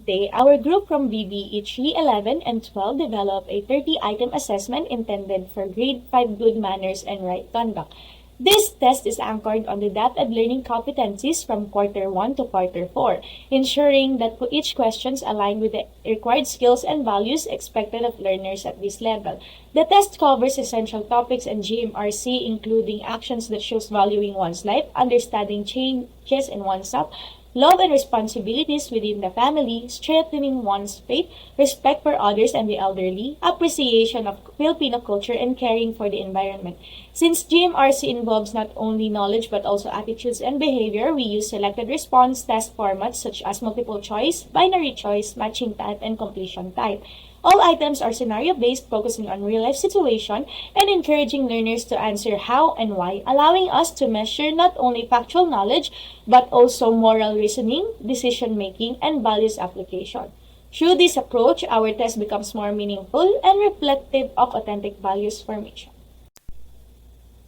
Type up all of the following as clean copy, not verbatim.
day, our group from VBE 11 and 12 developed a 30-item assessment intended for grade 5 good manners and right conduct. This test is anchored on the adapted learning competencies from quarter 1 to quarter 4, ensuring that each questions align with the required skills and values expected of learners at this level. The test covers essential topics and GMRC, including actions that shows valuing one's life, understanding changes in oneself, love and responsibilities within the family, strengthening one's faith, respect for others and the elderly, appreciation of Filipino culture, and caring for the environment. Since GMRC involves not only knowledge but also attitudes and behavior, we use selected response test formats such as multiple choice, binary choice, matching type, and completion type. All items are scenario-based, focusing on real-life situation and encouraging learners to answer how and why, allowing us to measure not only factual knowledge but also moral reasoning, decision-making, and values application. Through this approach, our test becomes more meaningful and reflective of authentic values formation.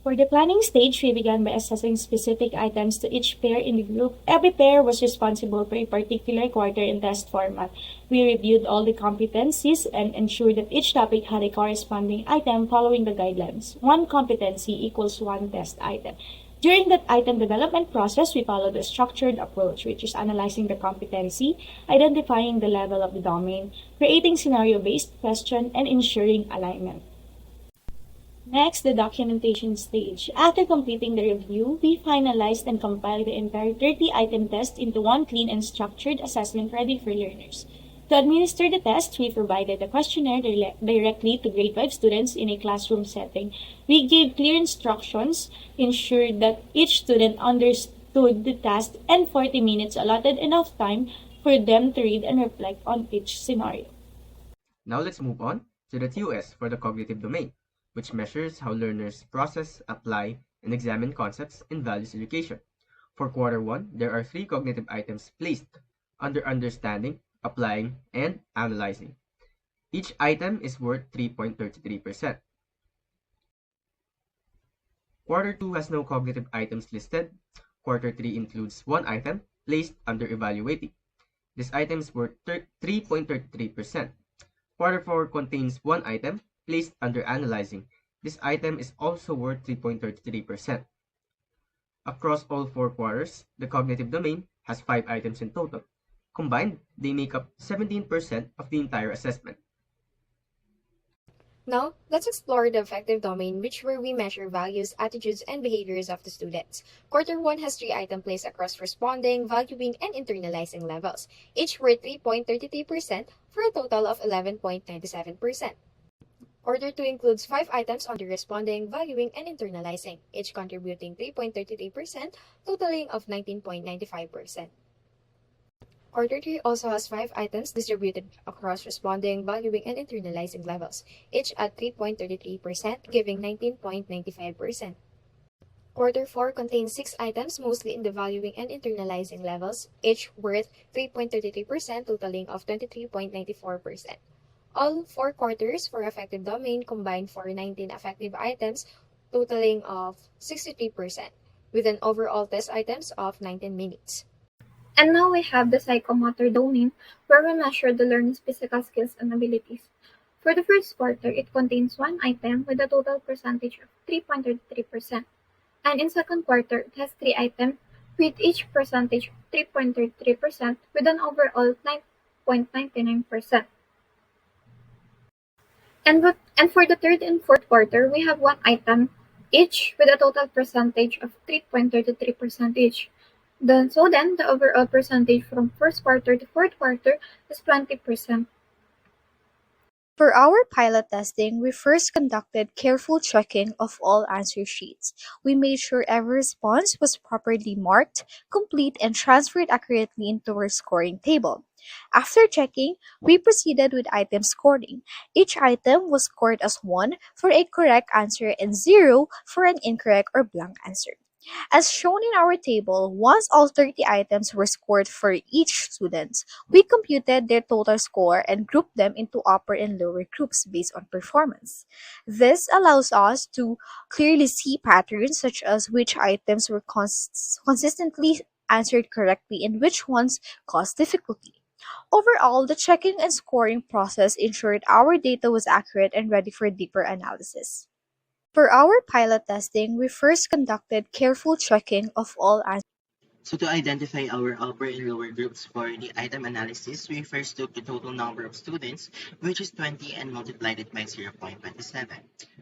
For the planning stage, we began by assessing specific items to each pair in the group. Every pair was responsible for a particular quarter in test format. We reviewed all the competencies and ensured that each topic had a corresponding item following the guidelines. One competency equals one test item. During that item development process, we followed a structured approach, which is analyzing the competency, identifying the level of the domain, creating scenario-based question, and ensuring alignment. Next, the documentation stage. After completing the review, we finalized and compiled the entire 30-item test into one clean and structured assessment ready for learners. To administer the test, we provided a questionnaire directly to grade 5 students in a classroom setting. We gave clear instructions, ensured that each student understood the task, and 40 minutes allotted enough time for them to read and reflect on each scenario. Now let's move on to the TUS for the cognitive domain, which measures how learners process, apply, and examine concepts in values education. For quarter 1, there are 3 cognitive items placed under understanding, applying, and analyzing. Each item is worth 3.33%. Quarter 2 has no cognitive items listed. Quarter 3 includes 1 item placed under evaluating. This item is worth 3.33%. Quarter 4 contains 1 item placed under analyzing. This item is also worth 3.33%. Across all 4 quarters, the cognitive domain has 5 items in total. Combined, they make up 17% of the entire assessment. Now, let's explore the affective domain, where we measure values, attitudes, and behaviors of the students. Quarter 1 has 3 items placed across responding, valuing, and internalizing levels, each worth 3.33% for a total of 11.97%. Quarter 2 includes 5 items under responding, valuing, and internalizing, each contributing 3.33%, totaling of 19.95%. Quarter 3 also has 5 items distributed across responding, valuing, and internalizing levels, each at 3.33%, giving 19.95%. Quarter 4 contains 6 items, mostly in the valuing and internalizing levels, each worth 3.33%, totaling of 23.94%. All 4 quarters for affective domain combined for 19 affective items, totaling of 63%, with an overall test items of 19 minutes. And now we have the psychomotor domain, where we measure the learner's physical skills and abilities. For the first quarter, it contains 1 item with a total percentage of 3.33%. And in second quarter, it has 3 items with each percentage of 3.33% with an overall 9.99%. And for the third and fourth quarter, we have 1 item each with a total percentage of 3.33% each. Then the overall percentage from first quarter to fourth quarter is 20%. For our pilot testing, we first conducted careful checking of all answer sheets. We made sure every response was properly marked, complete, and transferred accurately into our scoring table. After checking, we proceeded with item scoring. Each item was scored as 1 for a correct answer and 0 for an incorrect or blank answer. As shown in our table, once all 30 items were scored for each student, we computed their total score and grouped them into upper and lower groups based on performance. This allows us to clearly see patterns such as which items were consistently answered correctly and which ones caused difficulty. Overall, the checking and scoring process ensured our data was accurate and ready for deeper analysis. For our pilot testing, we first conducted careful checking of all answers. So to identify our upper and lower groups for the item analysis, we first took the total number of students, which is 20, and multiplied it by 0.27.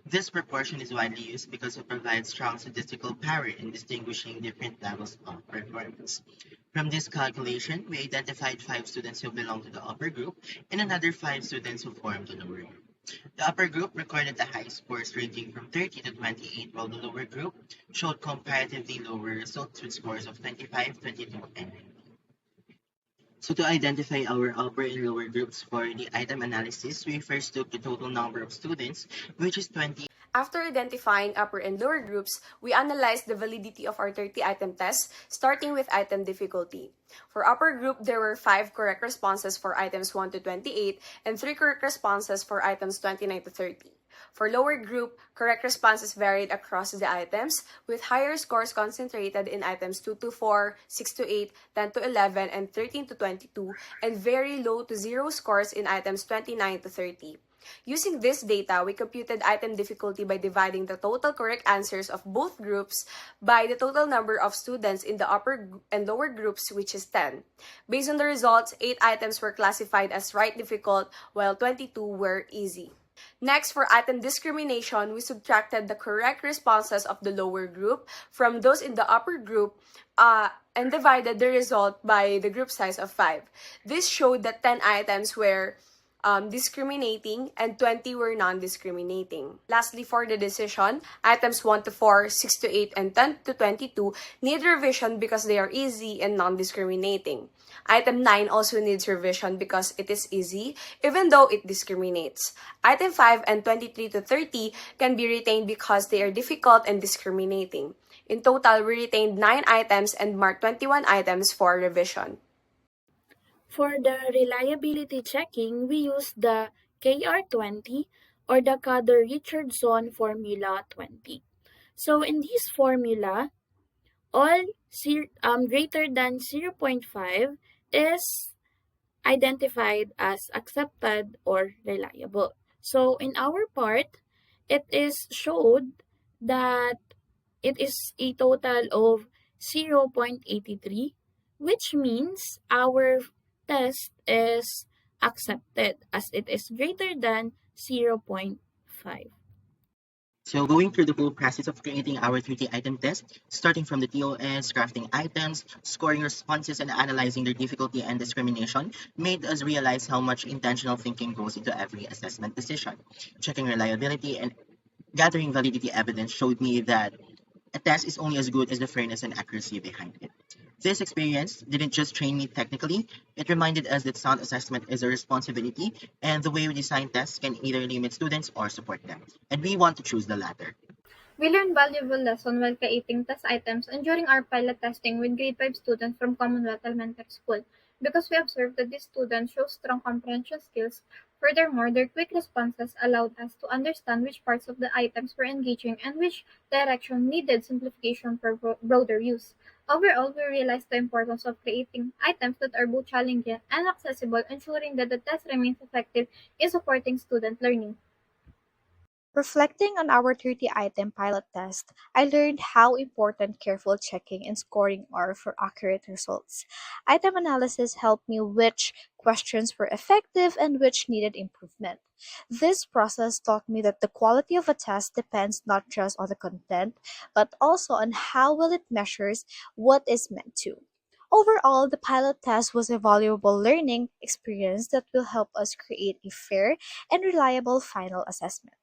This proportion is widely used because it provides strong statistical power in distinguishing different levels of performance. From this calculation, we identified 5 students who belong to the upper group and another 5 students who form the lower group. The upper group recorded the high scores ranging from 30 to 28, while the lower group showed comparatively lower results with scores of 25, 22, and 19. So to identify our upper and lower groups for the item analysis, we first took the total number of students, which is 20. After identifying upper and lower groups, we analyzed the validity of our 30-item test, starting with item difficulty. For upper group, there were 5 correct responses for items 1 to 28 and 3 correct responses for items 29 to 30. For lower group, correct responses varied across the items, with higher scores concentrated in items 2 to 4, 6 to 8, 10 to 11, and 13 to 22, and very low to 0 scores in items 29 to 30. Using this data, we computed item difficulty by dividing the total correct answers of both groups by the total number of students in the upper and lower groups, which is 10. Based on the results, 8 items were classified as right difficult, while 22 were easy. Next, for item discrimination, we subtracted the correct responses of the lower group from those in the upper group and divided the result by the group size of 5. This showed that 10 items were discriminating and 20 were non-discriminating. Lastly, for the decision, items 1 to 4, 6 to 8, and 10 to 22 need revision because they are easy and non-discriminating. Item 9 also needs revision because it is easy, even though it discriminates. Item 5 and 23 to 30 can be retained because they are difficult and discriminating. In total, we retained 9 items and marked 21 items for revision. For the reliability checking, we use the KR20 or the Kader-Richardson Formula 20. So in this formula, all greater than 0.5 is identified as accepted or reliable. So in our part, it is showed that it is a total of 0.83, which means our test is accepted as it is greater than 0.5. So going through the whole process of creating our 30-item test, starting from the TOS, crafting items, scoring responses, and analyzing their difficulty and discrimination, made us realize how much intentional thinking goes into every assessment decision. Checking reliability and gathering validity evidence showed me that a test is only as good as the fairness and accuracy behind it. This experience didn't just train me technically, it reminded us that sound assessment is a responsibility, and the way we design tests can either limit students or support them. And we want to choose the latter. We learned valuable lessons while creating test items and during our pilot testing with grade 5 students from Commonwealth Elementary School because we observed that these students show strong comprehension skills. Furthermore, their quick responses allowed us to understand which parts of the items were engaging and which direction needed simplification for broader use. Overall, we realized the importance of creating items that are both challenging and accessible, ensuring that the test remains effective in supporting student learning. Reflecting on our 30-item pilot test, I learned how important careful checking and scoring are for accurate results. Item analysis helped me which questions were effective and which needed improvement. This process taught me that the quality of a test depends not just on the content, but also on how well it measures what is meant to. Overall, the pilot test was a valuable learning experience that will help us create a fair and reliable final assessment.